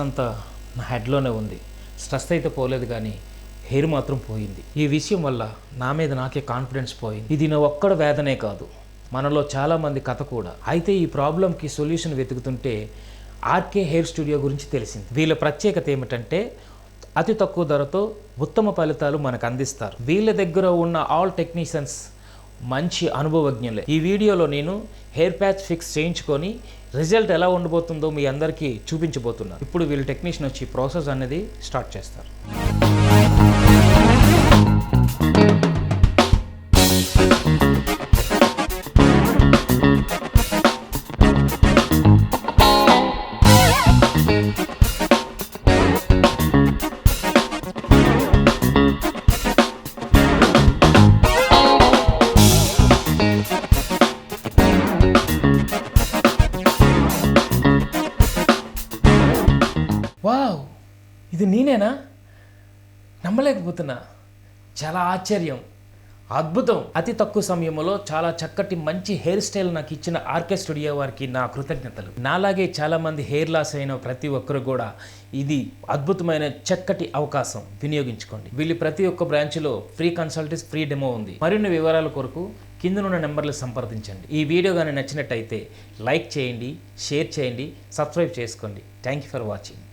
అంతా నా హెడ్లోనే ఉంది. స్ట్రెస్ అయితే పోలేదు కానీ హెయిర్ మాత్రం పోయింది. ఈ విషయం వల్ల నా మీద నాకే కాన్ఫిడెన్స్ పోయింది. ఇది నా ఒక్కడ వేదనే కాదు, మనలో చాలామంది కథ కూడా. అయితే ఈ ప్రాబ్లంకి సొల్యూషన్ వెతుకుతుంటే ఆర్కే హెయిర్ స్టూడియో గురించి తెలిసింది. వీళ్ళ ప్రత్యేకత ఏమిటంటే అతి తక్కువ ధరతో ఉత్తమ ఫలితాలు మనకు అందిస్తారు. వీళ్ళ దగ్గర ఉన్న ఆల్ టెక్నీషియన్స్ మంచి అనుభవజ్ఞులే. ఈ వీడియోలో నేను హెయిర్ ప్యాచ్ ఫిక్స్ చేయించుకొని రిజల్ట్ ఎలా ఉండబోతుందో మీ అందరికీ చూపించబోతున్నాను. ఇప్పుడు వీళ్ళ టెక్నీషియన్ వచ్చి ప్రాసెస్ అనేది స్టార్ట్ చేస్తారు. వావ్, ఇది నేనేనా? నమ్మలేకపోతున్నా. చాలా ఆశ్చర్యం, అద్భుతం. అతి తక్కువ సమయంలో చాలా చక్కటి మంచి హెయిర్ స్టైల్ నాకు ఇచ్చిన ఆర్కే స్టూడియో వారికి నా కృతజ్ఞతలు. నాలాగే చాలామంది హెయిర్ లాస్ అయిన ప్రతి ఒక్కరు కూడా ఇది అద్భుతమైన చక్కటి అవకాశం వినియోగించుకోండి. వీళ్ళు ప్రతి ఒక్క బ్రాంచ్లో ఫ్రీ కన్సల్టేషన్, ఫ్రీ డెమో ఉంది. మరిన్ని వివరాల కొరకు కిందనున్న నెంబర్లు సంప్రదించండి. ఈ వీడియో కానీ నచ్చినట్టయితే లైక్ చేయండి, షేర్ చేయండి, సబ్స్క్రైబ్ చేసుకోండి. Thank you for watching.